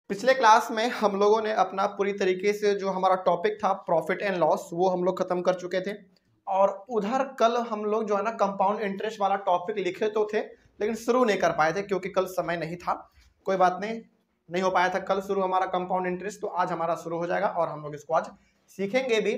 पिछले क्लास में हम लोगों ने अपना पूरी तरीके से जो हमारा टॉपिक था प्रॉफिट एंड लॉस वो हम लोग खत्म कर चुके थे। और उधर कल हम लोग जो है ना कंपाउंड इंटरेस्ट वाला टॉपिक लिखे तो थे, लेकिन शुरू नहीं कर पाए थे क्योंकि कल समय नहीं था। कोई बात नहीं हो पाया था कल शुरू हमारा कंपाउंड इंटरेस्ट, तो आज हमारा शुरू हो जाएगा और हम लोग इसको आज सीखेंगे भी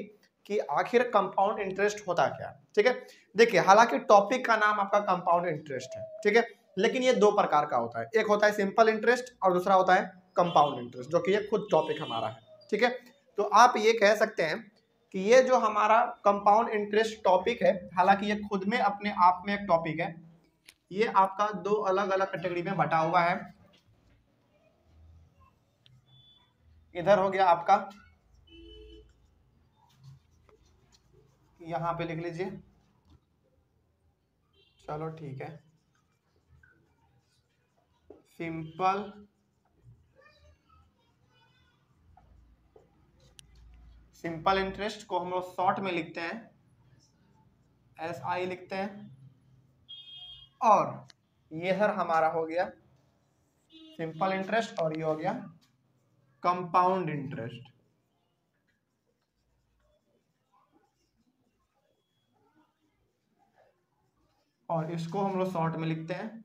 कि आखिर कंपाउंड इंटरेस्ट होता क्या है। ठीक है, देखिए हालांकि टॉपिक का नाम आपका कंपाउंड इंटरेस्ट है, ठीक है, लेकिन ये दो प्रकार का होता है। एक होता है सिंपल इंटरेस्ट और दूसरा होता है कंपाउंड इंटरेस्ट, जो कि ये खुद टॉपिक हमारा है। ठीक है, तो आप ये कह सकते हैं कि ये जो हमारा कंपाउंड इंटरेस्ट टॉपिक है, हालांकि ये खुद में अपने आप में एक टॉपिक है, ये आपका दो अलग अलग कैटेगरी में बटा हुआ है। इधर हो गया आपका, यहां पे लिख लीजिए, चलो ठीक है, सिंपल इंटरेस्ट को हम लोग शॉर्ट में लिखते हैं, SI लिखते हैं। और ये सर हमारा हो गया सिंपल इंटरेस्ट और ये हो गया कंपाउंड इंटरेस्ट। और इसको हम लोग शॉर्ट में लिखते हैं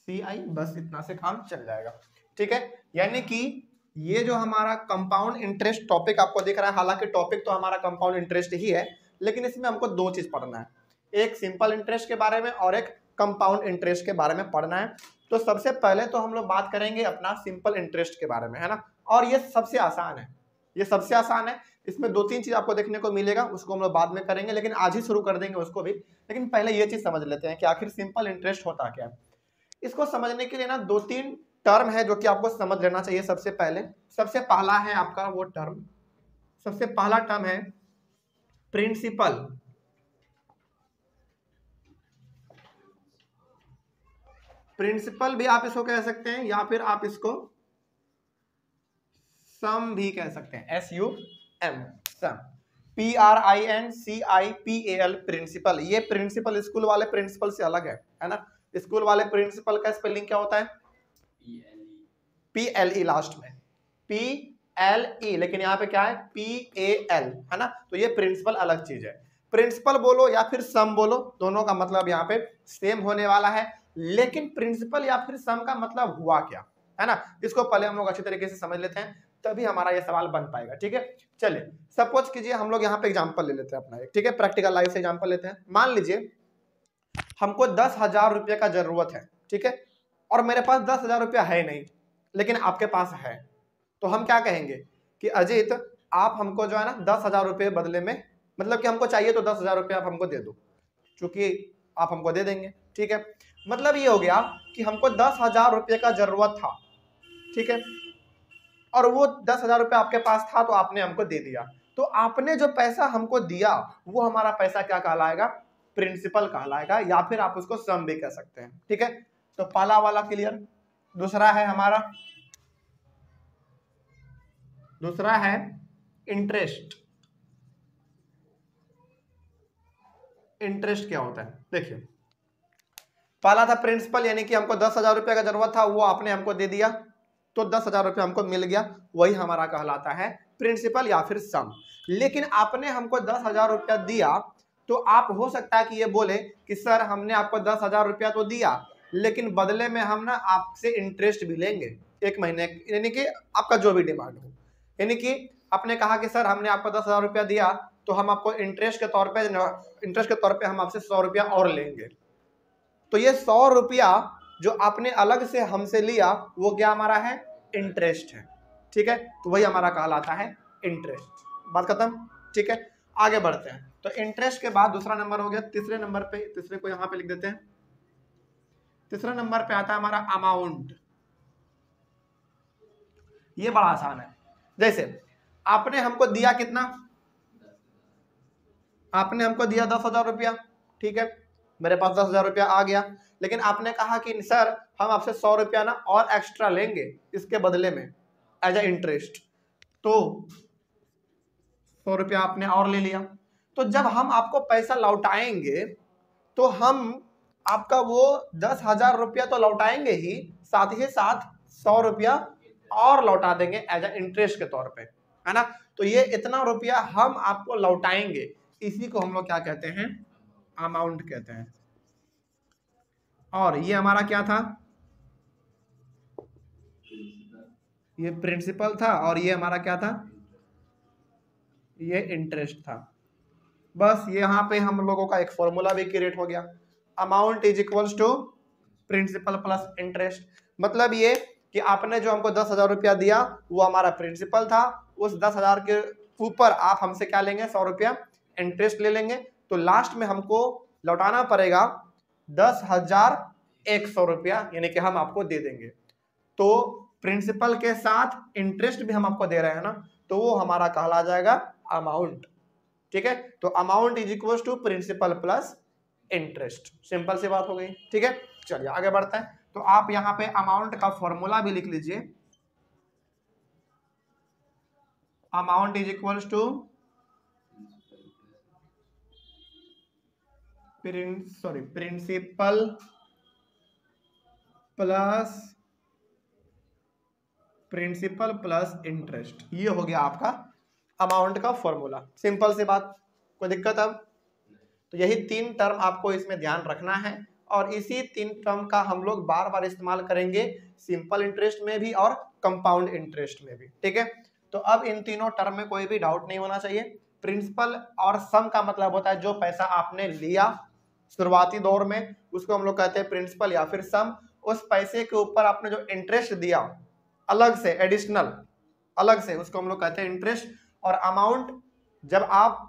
CI, बस इतना से काम चल जाएगा। ठीक है, यानी कि ये जो हमारा कंपाउंड इंटरेस्ट टॉपिक आपको दिख रहा है, हालांकि टॉपिक तो हमारा कंपाउंड इंटरेस्ट ही है, लेकिन इसमें हमको दो चीज पढ़ना है, एक सिंपल इंटरेस्ट के बारे में और एक कंपाउंड इंटरेस्ट के बारे में पढ़ना है। तो सबसे पहले तो हम लोग बात करेंगे अपना सिंपल इंटरेस्ट के बारे में, है ना, और ये सबसे आसान है, ये सबसे आसान है। इसमें दो तीन चीज आपको देखने को मिलेगा, उसको हम लोग बाद में करेंगे, लेकिन आज ही शुरू कर देंगे उसको भी। लेकिन पहले ये चीज समझ लेते हैं कि आखिर सिंपल इंटरेस्ट होता क्या है। इसको समझने के लिए ना दो तीन टर्म है जो कि आपको समझ लेना चाहिए। सबसे पहला है आपका वो टर्म, सबसे पहला टर्म है प्रिंसिपल। प्रिंसिपल भी आप इसको कह सकते हैं या फिर आप इसको सम भी कह सकते हैं, SUM, सम, PRINCIPAL, प्रिंसिपल। ये प्रिंसिपल स्कूल वाले प्रिंसिपल से अलग है ना। स्कूल वाले प्रिंसिपल का स्पेलिंग क्या होता है? PLE लास्ट में, PLE, लेकिन यहाँ पे क्या है? PAL, है ना। तो ये प्रिंसिपल अलग चीज है। प्रिंसिपल बोलो या फिर सम बोलो, दोनों का मतलब यहाँ पे सेम होने वाला है। लेकिन प्रिंसिपल या फिर सम का मतलब हुआ क्या, है ना, इसको पहले हम लोग अच्छी तरीके से समझ लेते हैं, तभी हमारा ये सवाल बन पाएगा। ठीक है, चलिए सपोज कीजिए हम लोग यहाँ पे एग्जांपल ले लेते हैं अपना एक, ठीक है, प्रैक्टिकल लाइफ से एग्जांपल लेते हैं। मान लीजिए हमको 10,000 रुपये का जरूरत है, ठीक है, और मेरे पास 10,000 रुपया है नहीं, लेकिन आपके पास है। तो हम क्या कहेंगे कि अजीत आप हमको जो है ना 10,000 रुपये बदले में, मतलब कि हमको चाहिए तो 10,000 रुपये आप हमको दे दो, चूंकि आप हमको दे देंगे। ठीक है, मतलब ये हो गया कि हमको 10,000 रुपये का जरूरत था, ठीक है, और वो 10,000 रुपये आपके पास था तो आपने हमको दे दिया। तो आपने जो पैसा हमको दिया वो हमारा पैसा क्या कहलाएगा? प्रिंसिपल कहलाएगा, या फिर आप उसको सम भी कह सकते हैं। ठीक है, तो पहला वाला क्लियर। दूसरा है हमारा, दूसरा है इंटरेस्ट। इंटरेस्ट क्या होता है? देखिए, पहला था प्रिंसिपल, यानी कि हमको 10,000 रुपये का जरूरत था, वो आपने हमको दे दिया, तो 10,000 रुपये हमको मिल गया, वही हमारा कहलाता है प्रिंसिपल या फिर सम। लेकिन आपने हमको 10,000 रुपया दिया, तो आप हो सकता है कि ये बोले कि सर हमने आपको 10,000 रुपया तो दिया, लेकिन बदले में हम ना आपसे इंटरेस्ट भी लेंगे 1 महीने, यानी कि आपका जो भी डिमांड हो। यानी कि आपने कहा कि सर हमने आपको 10,000 रुपया दिया, तो हम आपको इंटरेस्ट के तौर पे हम आपसे 100 रुपया और लेंगे। तो ये 100 रुपया जो आपने अलग से हमसे लिया वो क्या हमारा है? इंटरेस्ट है। ठीक है, तो वही हमारा कहलाता है इंटरेस्ट। बात खत्म। ठीक है, आगे बढ़ते हैं। तो इंटरेस्ट के बाद दूसरा नंबर हो गया, तीसरे नंबर पे, तीसरे को यहां पे लिख देते हैं। तीसरा नंबर पे आता है हमारा अमाउंट। ये बड़ा आसान है। जैसे आपने हमको दिया कितना? आपने हमको दिया 10,000 रुपया, ठीक है, मेरे पास 10,000 रुपया आ गया, लेकिन आपने कहा कि सर हम आपसे 100 रुपया ना और एक्स्ट्रा लेंगे इसके बदले में एज ए इंटरेस्ट। तो 100 रुपया आपने और ले लिया। तो जब हम आपको पैसा लौटाएंगे तो हम आपका वो 10,000 रुपया तो लौटाएंगे ही, साथ 100 रुपया और लौटा देंगे एज ए इंटरेस्ट के तौर पे, है ना। तो ये इतना रुपया हम आपको लौटाएंगे, इसी को हम लोग क्या कहते हैं, अमाउंट कहते हैं। और ये हमारा क्या था, ये प्रिंसिपल था और ये हमारा क्या था, ये इंटरेस्ट था। बस यहाँ पे हम लोगों का एक फॉर्मूला भी क्रिएट हो गया, amount is equals to principal plus interest. मतलब ये कि आपने जो हमको 10,000 रुपया दिया वो हमारा प्रिंसिपल था, उस 10,000 के ऊपर आप हमसे क्या लेंगे, 100 रुपया इंटरेस्ट ले लेंगे। तो लास्ट में हमको लौटाना पड़ेगा 10,100 रुपया, यानी कि हम आपको दे देंगे। तो प्रिंसिपल के साथ इंटरेस्ट भी हम आपको दे रहे हैं ना, तो वो हमारा कहला जाएगा अमाउंट। ठीक है, तो amount is equal to principal plus interest. Simple सी बात हो गई। ठीक है, चलिए आगे बढ़ते हैं। तो आप यहाँ पे अमाउंट का फॉर्मूला भी लिख लीजिए, amount is equal to principal plus interest. ये हो गया आपका अमाउंट का फॉर्मूला। सिंपल सी बात, कोई दिक्कत अब? तो यही 3 टर्म आपको इसमें ध्यान रखना है, और इसी 3 टर्म का हम लोग बार बार इस्तेमाल करेंगे सिंपल इंटरेस्ट में भी और कंपाउंड इंटरेस्ट में भी। ठीक है, तो अब इन तीनों टर्म में कोई भी डाउट नहीं होना चाहिए। प्रिंसिपल और सम का मतलब होता है जो पैसा आपने लिया शुरुआती दौर में, उसको हम लोग कहते हैं प्रिंसिपल या फिर सम। उस पैसे के ऊपर आपने जो इंटरेस्ट दिया अलग से, एडिशनल अलग से, उसको हम लोग कहते हैं इंटरेस्ट। और अमाउंट, जब आप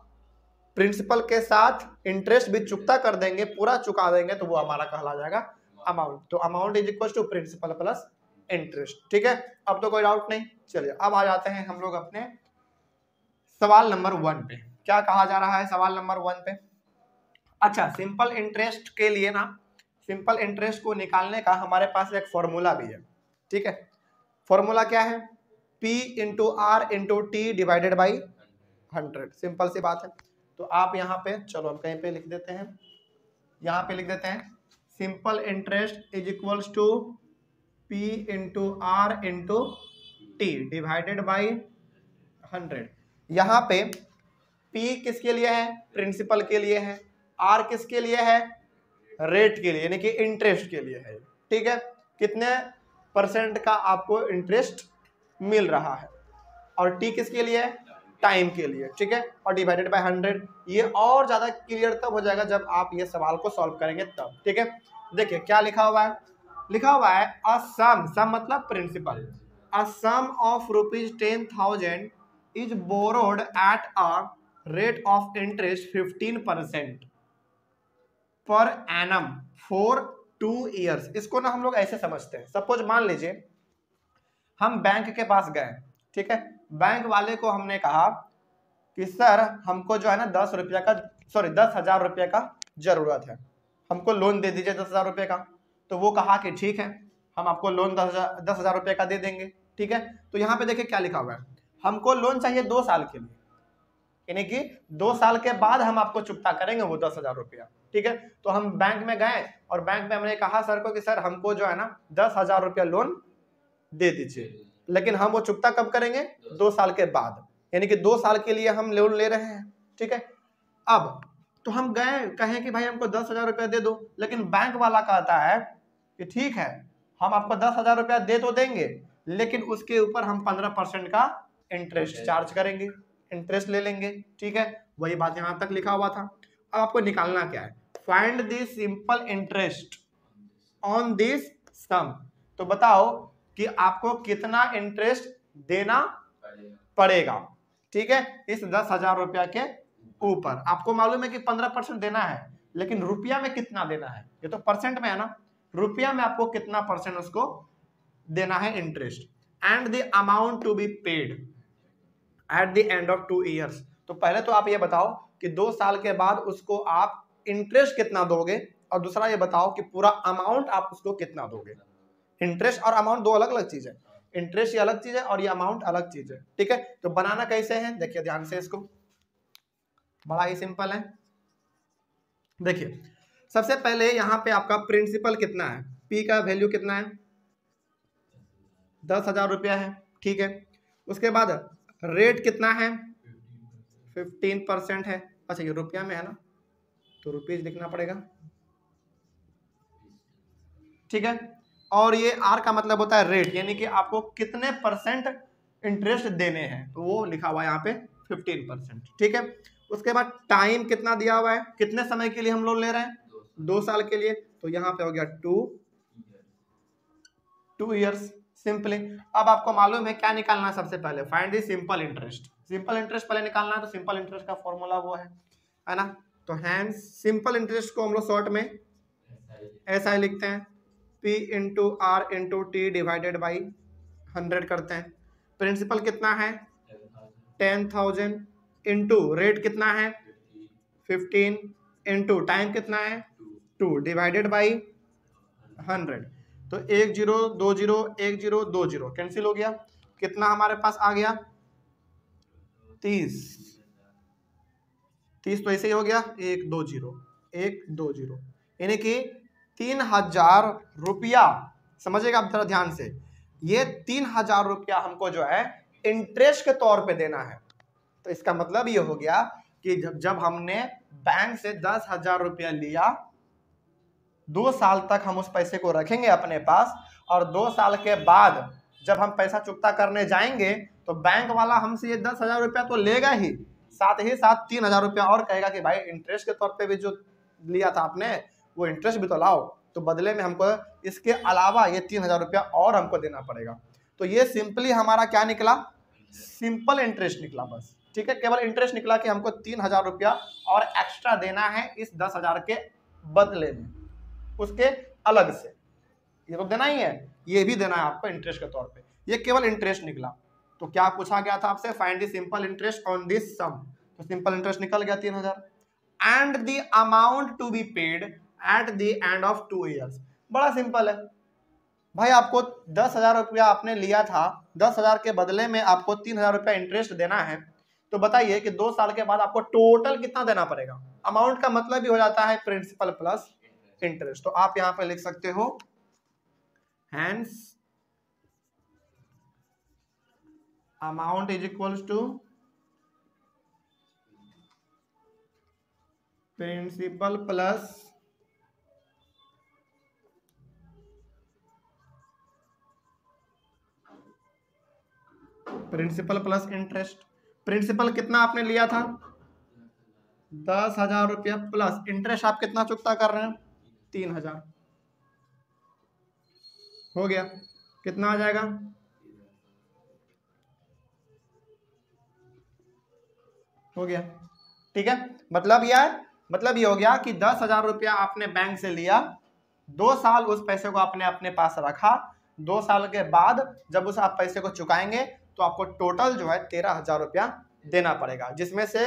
प्रिंसिपल के साथ इंटरेस्ट भी चुकता कर देंगे, पूरा चुका देंगे, तो वो हमारा कहला जाएगा अमाउंट। तो amount is equal to principal plus interest. ठीक है, अब तो कोई डाउट नहीं। चलिए अब आ जाते हैं हम लोग अपने सवाल नंबर 1 पे। क्या कहा जा रहा है सवाल नंबर 1 पे? अच्छा, सिंपल इंटरेस्ट के लिए ना, सिंपल इंटरेस्ट को निकालने का हमारे पास एक फॉर्मूला भी है। ठीक है, फॉर्मूला क्या है, P into R into T divided by 100। Simple सी बात है। तो आप यहाँ पे, चलो हम कहीं पे लिख देते हैं, यहाँ पे लिख देते हैं simple interest is equals to P into R into T divided by 100। यहाँ पे P किसके लिए है, प्रिंसिपल के लिए है, R किसके लिए है, रेट के लिए, यानी कि इंटरेस्ट के लिए है। ठीक है, कितने % का आपको इंटरेस्ट मिल रहा है, और T किसके लिए है, टाइम के लिए। ठीक है, और डिवाइडेड बाय 100। ये और ज्यादा क्लियर तब हो जाएगा जब आप ये सवाल को सॉल्व करेंगे तब। ठीक है, देखिए क्या लिखा हुआ है, लिखा हुआ है अ सम, सम मतलब principal, a sum of ₹10,000 is borrowed at a rate of interest 15% per annum for 2 years. इसको ना हम लोग ऐसे समझते हैं, सपोज मान लीजिए हम बैंक के पास गए। ठीक है, बैंक वाले को हमने कहा कि सर हमको जो है ना 10,000 रुपये का जरूरत है, हमको लोन दे दीजिए 10,000 रुपये का। तो वो कहा कि ठीक है, हम आपको लोन 10,000 रुपये का दे देंगे। ठीक है, तो यहाँ पे देखिए क्या लिखा हुआ है, हमको लोन चाहिए 2 साल के लिए, यानी कि 2 साल के बाद हम आपको चुकता करेंगे वो 10,000 रुपया। ठीक है, तो हम बैंक में गए और बैंक में हमने कहा सर को कि सर हमको जो है ना 10,000 रुपया लोन दे दीजिए, लेकिन हम वो चुकता कब करेंगे, 2 साल के बाद, यानी कि 2 साल के लिए हम लोन ले रहे हैं। ठीक है, अब तो हम गए कहें कि भाई हमको 10,000 रुपया दे दो, लेकिन बैंक वाला कहता है कि ठीक है हम आपको 10,000 रुपया दे तो देंगे, लेकिन उसके ऊपर हम 15% का इंटरेस्ट चार्ज करेंगे, इंटरेस्ट ले लेंगे। ठीक है, वही बात यहां तक लिखा हुआ था। अब आपको निकालना क्या है, find the simple interest on this sum. तो बताओ कि आपको कितना इंटरेस्ट देना पड़ेगा। ठीक है, इस 10,000 रुपया के ऊपर आपको मालूम है कि 15% देना है, लेकिन रुपया में कितना देना है, ये तो परसेंट में है ना, रुपया में आपको कितना % उसको देना है interest. And the amount to be paid at the end of 2 years. तो पहले तो आप ये बताओ कि 2 साल के बाद उसको आप इंटरेस्ट कितना दोगे, और दूसरा ये बताओ कि पूरा अमाउंट आप उसको कितना दोगे। इंटरेस्ट और अमाउंट 2 अलग अलग चीज है, इंटरेस्ट ये अलग चीज है और ये अमाउंट अलग चीज है। ठीक है, तो बनाना कैसे है, देखिए ध्यान से, इसको बड़ा ही सिंपल है। देखिए सबसे पहले यहाँ पे आपका प्रिंसिपल कितना है, P का वैल्यू कितना है, 10,000 रुपया है, ठीक है। उसके बाद रेट कितना है, 15% है। अच्छा ये रुपया में है ना, तो रुपीज लिखना पड़ेगा, ठीक है। और ये आर का मतलब होता है रेट, यानी कि आपको कितने परसेंट इंटरेस्ट देने हैं, तो वो लिखा हुआ है यहाँ पे 15%, ठीक है। उसके बाद टाइम कितना दिया हुआ है, कितने समय के लिए हम लोग ले रहे हैं, 2 साल के लिए, तो यहाँ पे हो गया 2 ईयर्स सिंपली। अब आपको मालूम है क्या निकालना है, सबसे पहले find the simple interest. Simple interest पहले निकालना है, तो सिंपल इंटरेस्ट का फॉर्मूला वो है ना। तो हैंस सिंपल इंटरेस्ट को हम लोग शॉर्ट में ऐसा लिखते हैं, P into R into T divided by 100 करते हैं। प्रिंसिपल कितना है 10,000 इंटू रेट कितना है 15 इंटू टाइम कितना है 2 डिवाइडेड बाई 100। तो 1 0 2 0 1 0 2 0 कैंसिल हो गया, कितना हमारे पास आ गया 30 तो ऐसे ही हो गया 1 2 0 1 2 0, यानी कि 3,000 रुपया। समझिएगा आप जरा ध्यान से, ये 3,000 रुपया हमको जो है इंटरेस्ट के तौर पे देना है। तो इसका मतलब ये हो गया कि जब हमने बैंक से 10,000 रुपया लिया, 2 साल तक हम उस पैसे को रखेंगे अपने पास, और 2 साल के बाद जब हम पैसा चुकता करने जाएंगे तो बैंक वाला हमसे ये 10,000 रुपया तो लेगा ही, साथ ही साथ 3,000 रुपया और कहेगा कि भाई इंटरेस्ट के तौर पे भी जो लिया था आपने वो इंटरेस्ट भी तो लाओ, तो बदले में हमको इसके अलावा ये 3,000 रुपया और हमको देना पड़ेगा। तो ये सिंपली हमारा क्या निकला, सिंपल इंटरेस्ट निकला बस, ठीक है। केवल इंटरेस्ट निकला कि हमको 3,000 रुपया और एक्स्ट्रा देना है इस 10,000 के बदले में, उसके अलग से ये तो देना ही है, ये भी देना है आपको इंटरेस्ट के तौर पे। ये केवल इंटरेस्ट निकला। तो क्या पूछा गया था आपसे, find the simple interest on this sum. तो सिंपल इंटरेस्ट निकल गया 3,000 and the amount to be paid at the end of 2 years. बड़ा सिंपल है भाई, आपको 10,000 रुपया आपने लिया था, 10,000 के बदले में आपको 3,000 रुपया इंटरेस्ट देना है। तो बताइए कि 2 साल के बाद आपको टोटल कितना देना पड़ेगा। अमाउंट का मतलब भी हो जाता है प्रिंसिपल प्लस इंटरेस्ट। तो आप यहां पे लिख सकते हो hence amount is equals to principal plus interest. Principal कितना आपने लिया था 10,000 रुपया, प्लस इंटरेस्ट आप कितना चुकता कर रहे हैं 3,000, हो गया, कितना आ जाएगा हो गया, ठीक है। मतलब ये हो गया कि 10,000 रुपया आपने बैंक से लिया, 2 साल उस पैसे को आपने अपने पास रखा, 2 साल के बाद जब उस आप पैसे को चुकाएंगे तो आपको टोटल जो है 13,000 रुपया देना पड़ेगा, जिसमें से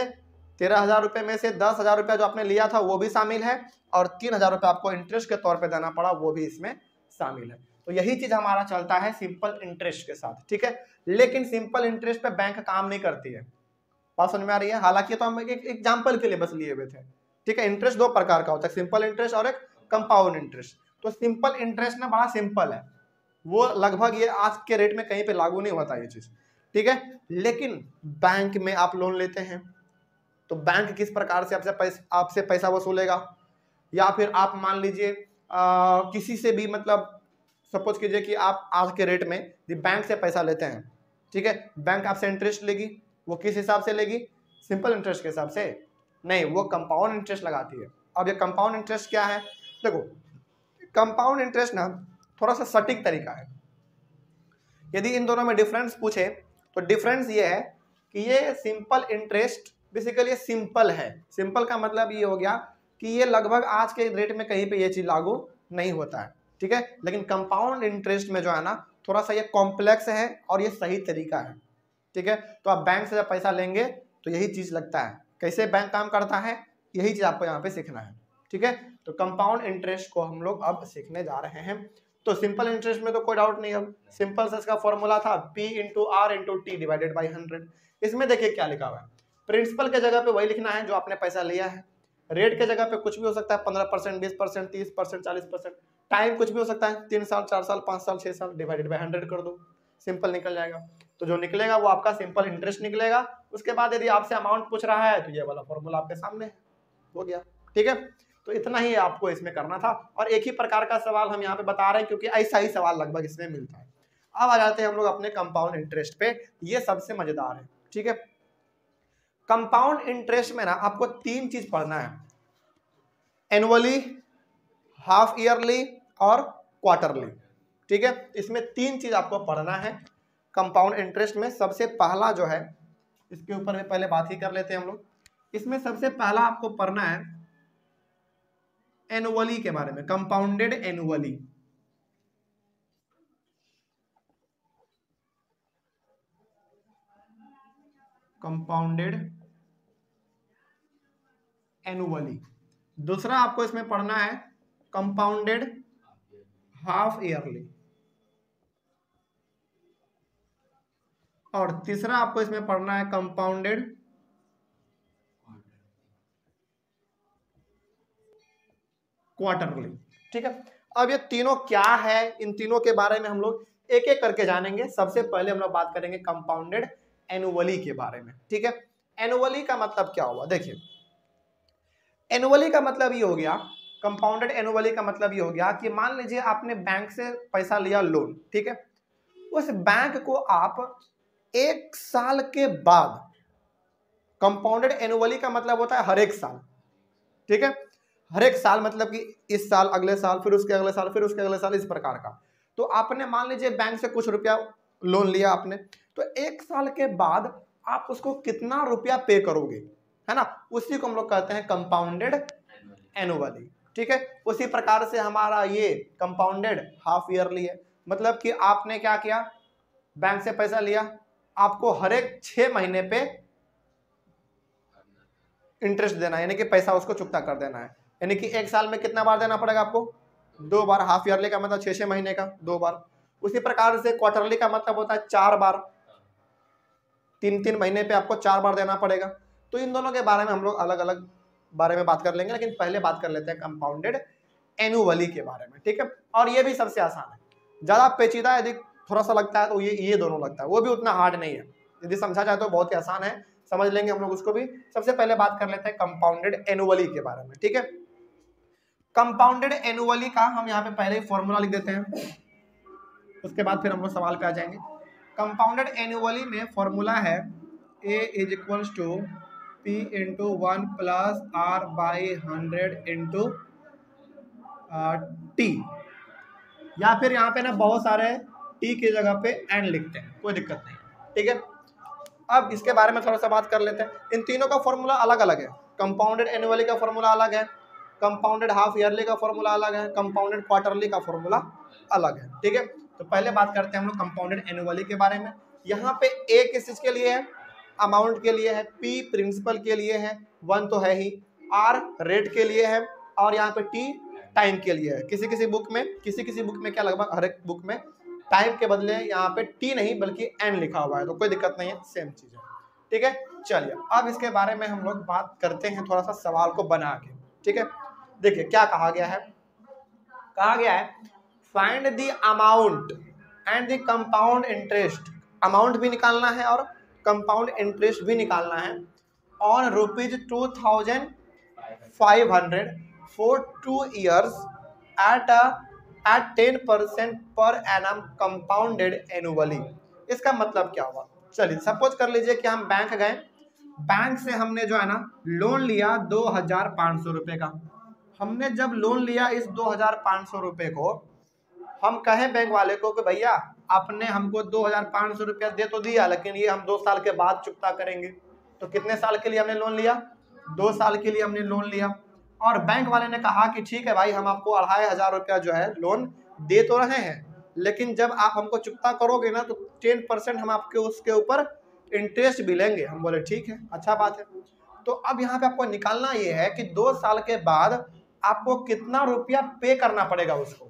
13,000 रुपये में से 10,000 रुपया जो आपने लिया था वो भी शामिल है, और 3,000 रुपया आपको इंटरेस्ट के तौर पे देना पड़ा वो भी इसमें शामिल है। तो यही चीज हमारा चलता है सिंपल इंटरेस्ट के साथ, ठीक है। लेकिन सिंपल इंटरेस्ट पे बैंक काम नहीं करती है, बात समझ में आ रही है। हालांकि तो हम एक एग्जाम्पल के लिए बस लिए हुए थे, ठीक है। इंटरेस्ट 2 प्रकार का होता है, सिंपल इंटरेस्ट और एक कंपाउंड इंटरेस्ट। तो सिंपल इंटरेस्ट ना बड़ा सिंपल है, वो लगभग ये आज के रेट में कहीं पे लागू नहीं होता ये चीज, ठीक है। लेकिन बैंक में आप लोन लेते हैं तो बैंक किस प्रकार से आपसे पैसा वसूलेगा, या फिर आप मान लीजिए किसी से भी, मतलब सपोज कीजिए कि आप आज के रेट में बैंक से पैसा लेते हैं, ठीक है। बैंक आपसे इंटरेस्ट लेगी, वो किस हिसाब से लेगी, सिंपल इंटरेस्ट के हिसाब से नहीं, वो कंपाउंड इंटरेस्ट लगाती है। अब ये कंपाउंड इंटरेस्ट क्या है, देखो कंपाउंड इंटरेस्ट ना थोड़ा सा सटीक तरीका है। यदि इन दोनों में डिफरेंस पूछे तो डिफरेंस ये है कि ये सिंपल इंटरेस्ट बेसिकली सिंपल है। सिंपल का मतलब ये हो गया कि ये लगभग आज के रेट में कहीं पे ये चीज लागू नहीं होता है, ठीक है। लेकिन कंपाउंड इंटरेस्ट में जो है ना थोड़ा सा ये कॉम्प्लेक्स है और ये सही तरीका है, ठीक है। तो आप बैंक से जब पैसा लेंगे तो यही चीज लगता है, कैसे बैंक काम करता है यही चीज आपको यहाँ पे सीखना है, ठीक है। तो कंपाउंड इंटरेस्ट को हम लोग अब सीखने जा रहे हैं। तो सिंपल इंटरेस्ट में तो कोई डाउट नहीं, अब सिंपल से इसका फॉर्मूला था P into R into T divided by 100। इसमें देखिए क्या लिखा हुआ है, प्रिंसिपल के जगह पे वही लिखना है जो आपने पैसा लिया है, रेट के जगह पे कुछ भी हो सकता है 15%, 20%, 30%, 40%, टाइम कुछ भी हो सकता है 3 साल, 4 साल, 5 साल, 6 साल, डिवाइडेड बाई 100 कर दो। सिंपल निकल जाएगा। तो जो निकलेगा वो आपका सिंपल इंटरेस्ट निकलेगा। उसके बाद यदि आपसे अमाउंट पूछ रहा है तो ये वाला फॉर्मूला आपके सामने है, हो गया। ठीक है, तो इतना ही आपको इसमें करना था और एक ही प्रकार का सवाल हम यहाँ पे बता रहे हैं क्योंकि ऐसा ही सवाल लगभग इसमें मिलता है। अब आ जाते हैं हम लोग अपने कंपाउंड इंटरेस्ट पे, ये सबसे मजेदार है। ठीक है, कंपाउंड इंटरेस्ट में ना आपको 3 चीज पढ़ना है, एनुअली, हाफ ईयरली और क्वार्टरली। ठीक है, इसमें 3 चीज आपको पढ़ना है कंपाउंड इंटरेस्ट में। सबसे पहला जो है, इसके ऊपर में पहले बात ही कर लेते हैं हम लोग। इसमें सबसे पहला आपको पढ़ना है एनुअली के बारे में, कंपाउंडेड एनुअली। Compounded annually. दूसरा आपको इसमें पढ़ना है कंपाउंडेड हाफ ईयरली। और तीसरा आपको इसमें पढ़ना है कंपाउंडेड क्वार्टरली। ठीक है, अब ये तीनों क्या है, इन तीनों के बारे में हम लोग एक एक करके जानेंगे। सबसे पहले हम लोग बात करेंगे कंपाउंडेड एनुअली के बारे में। ठीक है, एनुअली का मतलब क्या हुआ, देखिए एनुअली का मतलब ये हो गया, कंपाउंडेड एनुअली का मतलब ये हो गया कि मान लीजिए आपने बैंक से पैसा लिया लोन। ठीक है, उस बैंक को आप 1 साल के बाद, कंपाउंडेड एनुअली का मतलब होता है हर एक साल। ठीक है, हर एक साल मतलब कि इस साल, अगले साल, फिर उसके अगले साल, फिर उसके अगले साल, इस प्रकार का। तो आपने मान लीजिए बैंक से कुछ रुपया लोन लिया आपने, तो 1 साल के बाद आप उसको कितना रुपया पे करोगे, है ना, उसी को हम लोग कहते हैं कंपाउंडेड एनुअली। ठीक है, उसी प्रकार से हमारा ये कंपाउंडेड हाफ ईयरली है। मतलब कि आपने क्या किया, बैंक से पैसा लिया, आपको हर एक 6 महीने पे इंटरेस्ट देना है, यानी कि पैसा उसको चुकता कर देना है। यानी कि 1 साल में कितना बार देना पड़ेगा आपको, 2 बार। हाफ ईयरली का मतलब 6 महीने का 2 बार। उसी प्रकार से क्वार्टरली का मतलब होता है 4 बार, 3-3 महीने पे आपको 4 बार देना पड़ेगा। तो इन दोनों के बारे में हम लोग अलग अलग बारे में बात कर लेंगे, लेकिन पहले बात कर लेते हैं कंपाउंडेड एनुअली के बारे में। ठीक है, और ये भी सबसे आसान है, ज्यादा पेचीदा यदि थोड़ा सा लगता है तो ये दोनों लगता है, वो भी उतना हार्ड नहीं है। यदि समझा जाए तो बहुत ही आसान है, समझ लेंगे हम लोग उसको भी। सबसे पहले बात कर लेते हैं कंपाउंडेड एनुअली के बारे में। ठीक है, कंपाउंडेड एनुअली का हम यहाँ पे पहले ही फॉर्मूला लिख देते हैं, उसके बाद फिर हम लोग सवाल पे आ जाएंगे। कंपाउंडेड एनुअली में फॉर्मूला है A = P × 1 + R/100 × T, या फिर यहाँ पे ना बहुत सारे T की जगह पे N लिखते हैं, कोई दिक्कत नहीं। ठीक है, अब इसके बारे में थोड़ा सा बात कर लेते हैं। इन तीनों का फॉर्मूला अलग अलग है। कंपाउंडेड एनुअली का फॉर्मूला अलग है, कंपाउंडेड हाफ ईयरली का फॉर्मूला अलग है, कंपाउंडेड क्वार्टरली का फॉर्मूला अलग है। ठीक है, तो पहले बात करते हैं हम लोग कंपाउंडेड एनुअली के बारे में। यहाँ पे A किस चीज के लिए है, अमाउंट के लिए है, P प्रिंसिपल के लिए है, 1 तो है ही, R रेट के लिए है, और यहाँ पे T टाइम के लिए है। किसी किसी बुक में क्या, लगभग हर एक बुक में टाइम के बदले यहाँ पे T नहीं बल्कि N लिखा हुआ है, तो कोई दिक्कत नहीं है, सेम चीज है। ठीक है, चलिए अब इसके बारे में हम लोग बात करते हैं थोड़ा सा सवाल को बना के। ठीक है, देखिए क्या कहा गया है, find the amount and the compound interest. Amount भी निकालना है और कंपाउंड इंटरेस्ट भी निकालना है on ₹2500 for 2 years at 10% per annum compounded annually. इसका मतलब क्या हुआ, चलिए सपोज कर लीजिए कि हम बैंक गए, बैंक से हमने जो है ना लोन लिया 2500 रुपए का। हमने जब लोन लिया इस 2500 रुपए को, हम कहें बैंक वाले को कि भैया आपने हमको 2500 रुपया दे तो दिया, लेकिन ये हम 2 साल के बाद चुकता करेंगे। तो कितने साल के लिए हमने लोन लिया, 2 साल के लिए हमने लोन लिया। और बैंक वाले ने कहा कि ठीक है भाई, हम आपको 2500 रुपया जो है लोन दे तो रहे हैं, लेकिन जब आप हमको चुकता करोगे ना तो 10% हम आपके उसके ऊपर इंटरेस्ट भी लेंगे। हम बोले ठीक है, अच्छा बात है। तो अब यहाँ पे आपको निकालना ये है कि 2 साल के बाद आपको कितना रुपया पे करना पड़ेगा उसको।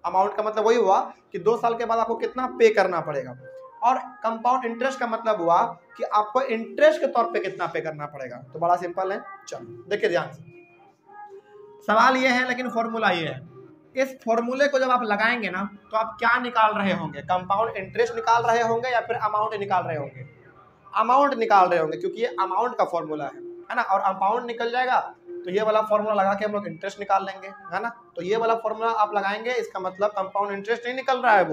अमाउंट का मतलब वही हुआ कि 2 साल के बाद आपको कितना पे करना पड़ेगा, और कंपाउंड इंटरेस्ट का मतलब हुआ कि आपको इंटरेस्ट के तौर पे कितना पे करना पड़ेगा। तो बड़ा सिंपल है, चलो देखिए ध्यान से, सवाल ये है लेकिन फॉर्मूला ये है। इस फॉर्मूले को जब आप लगाएंगे ना तो आप क्या निकाल रहे होंगे, कंपाउंड इंटरेस्ट निकाल रहे होंगे या फिर अमाउंट निकाल रहे होंगे, अमाउंट निकाल रहे होंगे, क्योंकि ये अमाउंट का फॉर्मूला है ना। और अमाउंट निकल जाएगा तो ये वाला फॉर्मूला लगा के हम लोग इंटरेस्ट निकाल लेंगे, है ना। तो ये वाला फॉर्मूला आप लगाएंगे, इसका मतलब कंपाउंड इंटरेस्ट नहीं निकल रहा है,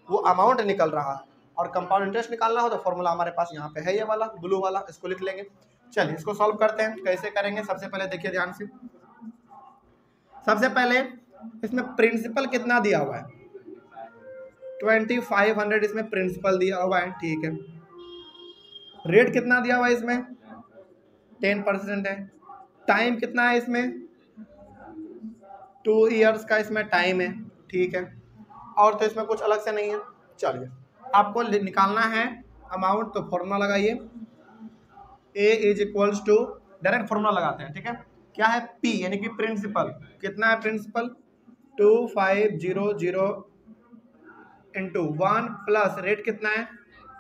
वो अमाउंट निकल रहा है। और कंपाउंड इंटरेस्ट निकालना हो तो फॉर्मूला हमारे पास यहाँ पे है, ये वाला ब्लू वाला, इसको लिख लेंगे। चलिए इसको सॉल्व करते हैं, कैसे करेंगे। सबसे पहले देखिए ध्यान से, सबसे पहले इसमें प्रिंसिपल कितना दिया हुआ है, 2500 इसमें प्रिंसिपल दिया हुआ है, ठीक है। रेट कितना दिया हुआ है इसमें, 10% है। टाइम कितना है इसमें, 2 ईयर्स का इसमें टाइम है, ठीक है। और तो इसमें कुछ अलग से नहीं है। चलिए आपको निकालना है अमाउंट, तो फॉर्मूला लगाइए, A is equals to, direct formula लगाते हैं, ठीक है। क्या है, P यानी कि प्रिंसिपल, कितना है प्रिंसिपल, 2500 इंटू 1 प्लस रेट कितना है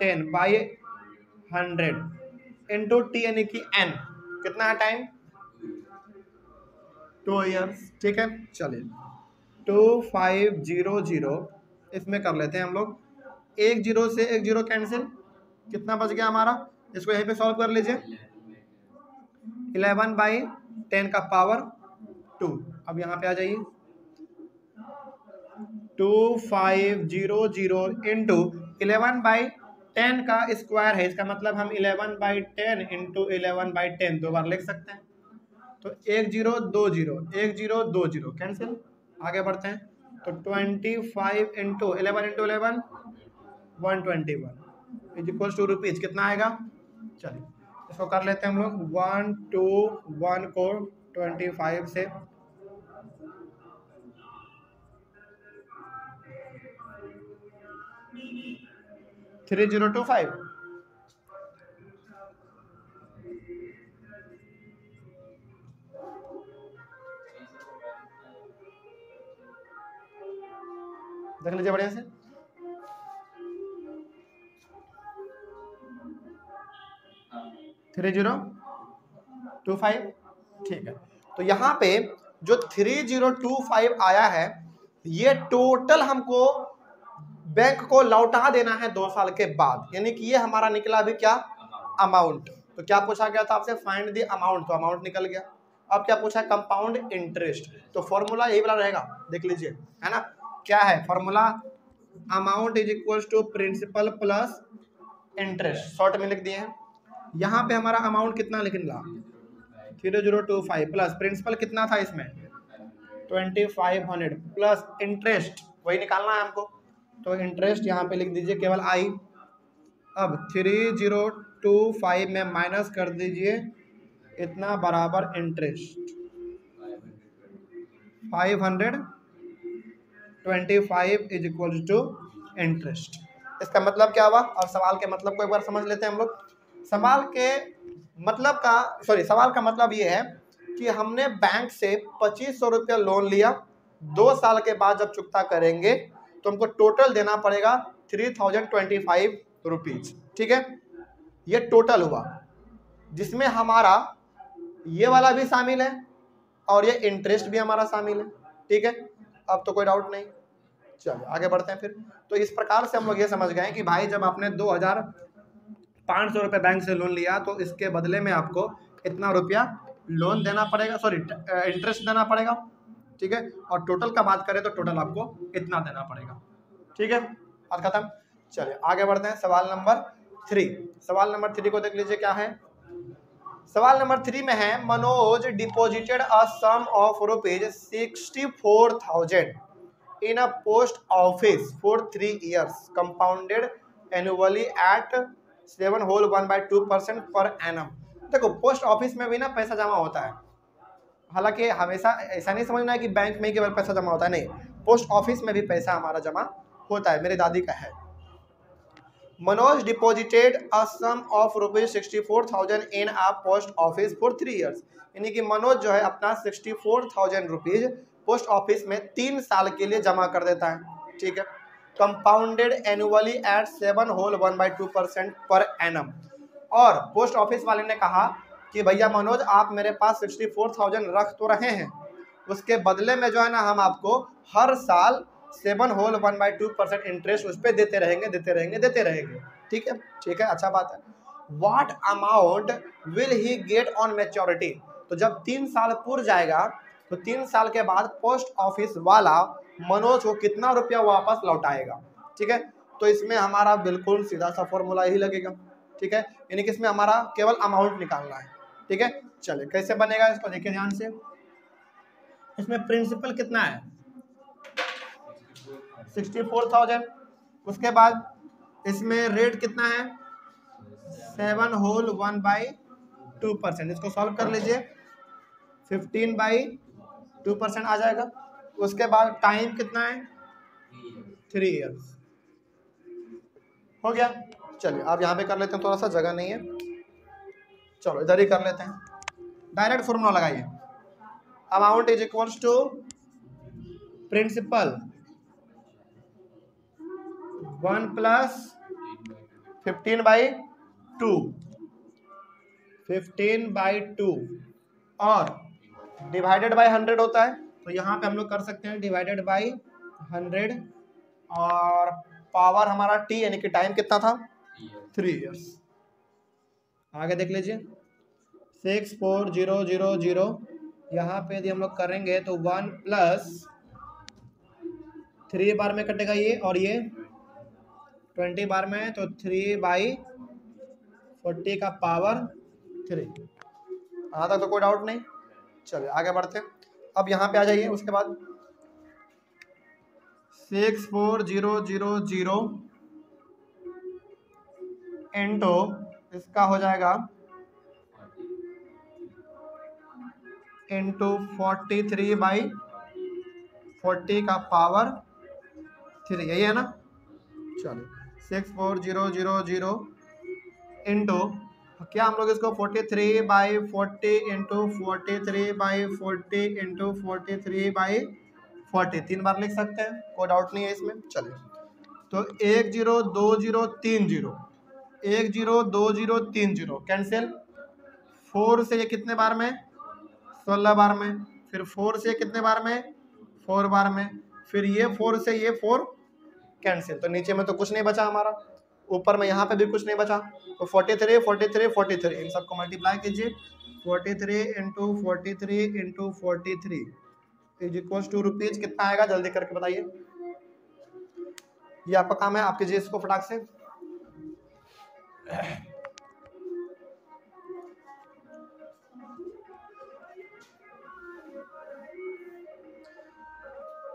10/100 इंटू T यानी कि N, कितना है टाइम 2 ईयर्स, ठीक है। चलिए 2500 इसमें कर लेते हैं हम लोग, 1 0 से 1 0 कैंसिल, कितना बच गया हमारा, इसको यहीं पे सॉल्व कर लीजिए, 11/10 का पावर 2। अब यहाँ पे आ जाइए, 2500 इंटू 11/10 का स्क्वायर है, इसका मतलब हम 11/10 इंटू 11/10 दो बार लिख सकते हैं। तो 1 0 2 0 1 0 2 0 कैंसिल, आगे बढ़ते हैं। तो 25 into 11 into 11 121 is equal to rupees, कितना आएगा। चलिए इसको कर लेते हैं हम लोग, 121 को 25 से 3025, देख लीजिए बढ़िया से, थ्री 3025, ठीक है। तो यहाँ पे जो 3025 आया है, ये टोटल हमको बैंक को लौटा देना है 2 साल के बाद, यानी कि ये हमारा निकला अभी क्या, अमाउंट। तो क्या पूछा गया था आपसे, फाइंड द अमाउंट, तो अमाउंट निकल गया। अब क्या पूछा है, कंपाउंड इंटरेस्ट, तो फॉर्मूला यही वाला रहेगा, देख लीजिए, है ना। क्या है formula, amount is equal to principal plus interest, short में लिख दिए हैं। यहाँ पे हमारा अमाउंट कितना निकला, 3025 प्लस प्रिंसिपल कितना था इसमें 2500 प्लस इंटरेस्ट वही निकालना है हमको, तो इंटरेस्ट यहाँ पे लिख दीजिए केवल आई। अब 3025 में माइनस कर दीजिए इतना बराबर interest 525 is equal to interest. इसका मतलब क्या हुआ, अब सवाल के मतलब को एक बार समझ लेते हैं हम लोग। सवाल का मतलब ये है कि हमने बैंक से 2500 रुपया लोन लिया, 2 साल के बाद जब चुकता करेंगे तो हमको टोटल देना पड़ेगा 3025 रुपीज, ठीक है। ये टोटल हुआ, जिसमें हमारा ये वाला भी शामिल है और ये इंटरेस्ट भी हमारा शामिल है, ठीक है। अब तो कोई डाउट नहीं, चलिए आगे बढ़ते हैं फिर। तो इस प्रकार से हम लोग ये समझ गए कि भाई जब आपने 2500 रुपये बैंक से लोन लिया तो इसके बदले में आपको इतना रुपया लोन देना पड़ेगा, सॉरी इंटरेस्ट देना पड़ेगा, ठीक है। और टोटल का बात करें तो टोटल आपको इतना देना पड़ेगा, ठीक है। बात खत्म। चलिए आगे बढ़ते हैं, सवाल नंबर 3। सवाल नंबर 3 को देख लीजिए क्या है। सवाल नंबर 3 में है, Manoj deposited a sum of ₹64,000 in a post office for 3 years compounded annually at 7/1/2% per annum। देखो पोस्ट ऑफिस में भी ना पैसा जमा होता है, हालांकि हमेशा ऐसा नहीं समझना है कि बैंक में केवल पैसा जमा होता है, नहीं, पोस्ट ऑफिस में भी पैसा हमारा जमा होता है, मेरी दादी का है। Manoj deposited a sum of ₹64,000 in a post office for 3 years, यानी कि मनोज जो है अपना 64,000 रुपीज पोस्ट ऑफिस में 3 साल के लिए जमा कर देता है, ठीक है। Compounded annually eight 7/1/2% per annum. और पोस्ट ऑफिस वाले ने कहा कि भैया मनोज आप मेरे पास 64,000 रख तो रहे हैं, उसके बदले में जो है ना हम आपको हर साल 7 होल 1/2% इंटरेस्ट उस पर देते रहेंगे। ठीक है, ठीक है, अच्छा बात है। What amount will he get on maturity, तो जब 3 साल पूर जाएगा तो 3 साल के बाद पोस्ट ऑफिस वाला मनोज को कितना रुपया वापस लौटाएगा। ठीक है, तो इसमें हमारा बिल्कुल सीधा सा फॉर्मूला ही लगेगा। ठीक है, यानी कि इसमें हमारा केवल अमाउंट निकालना है। ठीक है, चलिए कैसे बनेगा इसको देखिए ध्यान से। इसमें प्रिंसिपल कितना है 64,000, उसके बाद इसमें रेट कितना है 7 होल 1/2%, इसको सॉल्व कर लीजिए 15/2% आ जाएगा। उसके बाद टाइम कितना है 3 ईयर्स, हो गया। चलिए अब यहाँ पे कर लेते हैं, थोड़ा सा जगह नहीं है, चलो इधर ही कर लेते हैं। डायरेक्ट फॉर्मूला लगाइए, amount is equals to principal 1 plus 15/2 और डिवाइडेड बाय 100 होता है, तो यहाँ पे हम लोग कर सकते हैं डिवाइडेड बाय 100 और पावर हमारा टी यानी कि टाइम कितना था 3 ईयर्स। आगे देख लीजिए 64,000, यहाँ पे यदि हम लोग करेंगे तो 1 प्लस 3 बार में कटेगा ये, और ये 20 बार में, तो 3/40 का पावर 3। यहाँ तक तो कोई डाउट नहीं। चलिए आगे बढ़ते हैं। अब यहाँ पे आ जाइए, उसके बाद 64,000 इंटू इसका हो जाएगा इंटू 43/40 का पावर 3, यही है ना। चलिए 64,000 इंटू क्या हम लोग इसको 43/40 इंटू 43/40 इंटू 43/40 3 बार लिख सकते हैं, कोई डाउट नहीं है इसमें। चलिए तो 102030 102030 कैंसिल, 4 से ये कितने बार में 16 बार में, फिर 4 से कितने बार में 4 बार में, फिर ये 4 से ये 4 कैंसिल, तो नीचे में तो कुछ नहीं बचा हमारा, ऊपर में यहाँ पे भी कुछ नहीं बचा, तो 43 43 43 इन सबको मल्टीप्लाई कीजिए 43 into 43 into 43 is equal to rupees कितना आएगा जल्दी करके बताइए। ये आपका काम है, आप कीजिए इसको फटाक से।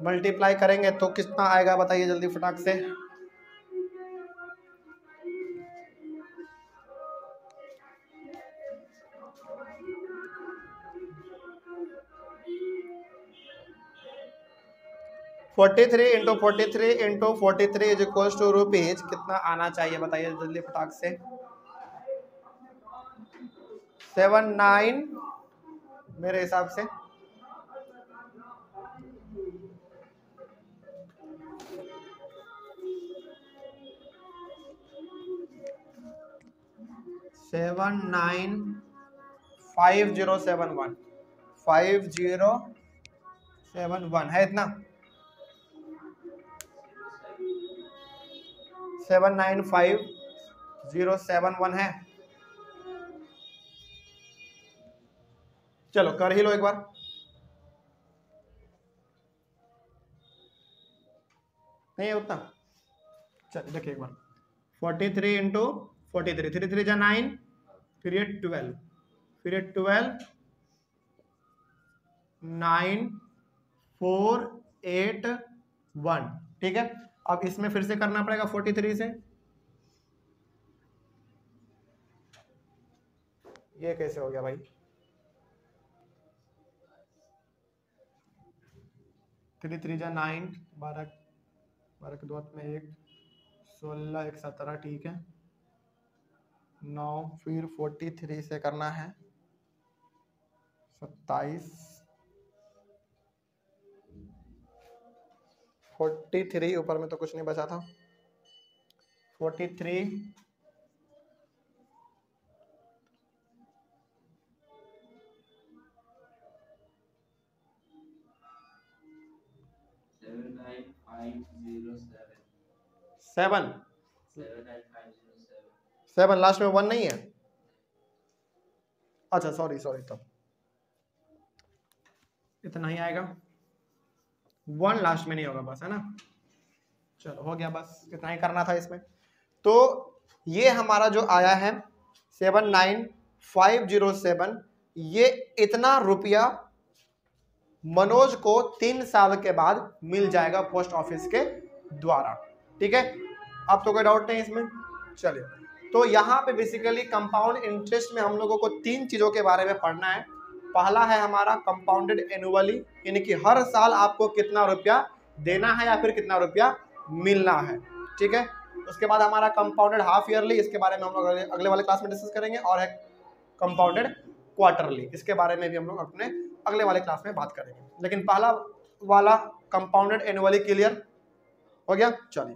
मल्टीप्लाई करेंगे तो कितना आएगा बताइए जल्दी फटाक से। Forty into 43 into 43 is equal to rupees कितना आना चाहिए बताइए जल्दी फटाक से। 79 मेरे हिसाब से, सेवन 5071 है इतना, 795071 है। चलो कर ही लो एक बार। नहीं है उतना, चलो देखिए एक बार 43 इंटू 43 3 3 जा 9, फिर ये 12, फिर ये 12 9481, ठीक है। अब इसमें फिर से करना पड़ेगा 43 से, ये कैसे हो गया भाई 3 3 जा 9 12 12 के 2 में 1 16 1 17, ठीक है 9, फिर 43 से करना है 27, 43 ऊपर में तो कुछ नहीं बचा था 43 5 7 7 लास्ट में 1 नहीं है, अच्छा सॉरी तब इतना ही आएगा, 1 लास्ट में नहीं होगा बस, है ना। चलो हो गया, बस इतना ही करना था इसमें। तो ये हमारा जो आया है 79507, ये इतना रुपया मनोज को 3 साल के बाद मिल जाएगा पोस्ट ऑफिस के द्वारा, ठीक है। अब तो कोई डाउट नहीं इसमें। चलिए, तो यहाँ पे बेसिकली कंपाउंड इंटरेस्ट में हम लोगों को 3 चीजों के बारे में पढ़ना है। पहला है हमारा कंपाउंडेड एनुअली, यानी कि हर साल आपको कितना रुपया देना है या फिर कितना रुपया मिलना है, ठीक है। उसके बाद हमारा कंपाउंडेड हाफ ईयरली, इसके बारे में हम लोग अगले वाले क्लास में डिस्कस करेंगे, और है कंपाउंडेड क्वार्टरली, इसके बारे में भी हम लोग अपने अगले वाले क्लास में बात करेंगे। लेकिन पहला वाला कंपाउंडेड एनुअली क्लियर हो गया। चलिए,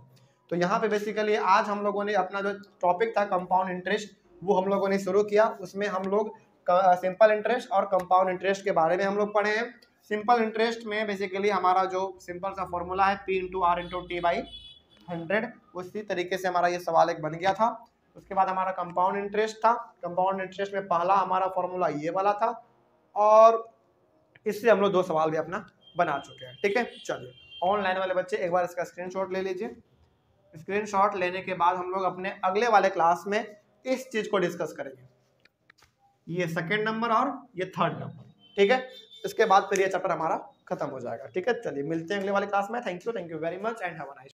तो यहाँ पे बेसिकली आज हम लोगों ने अपना जो टॉपिक था कंपाउंड इंटरेस्ट, वो हम लोगों ने शुरू किया। उसमें हम लोग सिंपल इंटरेस्ट और कंपाउंड इंटरेस्ट के बारे में हम लोग पढ़े हैं। सिंपल इंटरेस्ट में बेसिकली हमारा जो सिंपल सा फॉर्मूला है P/R/T/100, उसी तरीके से हमारा ये सवाल एक बन गया था। उसके बाद हमारा कंपाउंड इंटरेस्ट था। कंपाउंड इंटरेस्ट में पहला हमारा फॉर्मूला ये वाला था, और इससे हम लोग 2 सवाल भी अपना बना चुके हैं, ठीक है। चलिए, ऑनलाइन वाले बच्चे एक बार इसका स्क्रीनशॉट ले लीजिए। स्क्रीनशॉट लेने के बाद हम लोग अपने अगले वाले क्लास में इस चीज को डिस्कस करेंगे, ये 2nd नंबर और ये 3rd नंबर, ठीक है। इसके बाद फिर ये चैप्टर हमारा खत्म हो जाएगा, ठीक है। चलिए, मिलते हैं अगले वाले क्लास में। Thank you very much and have a nice day.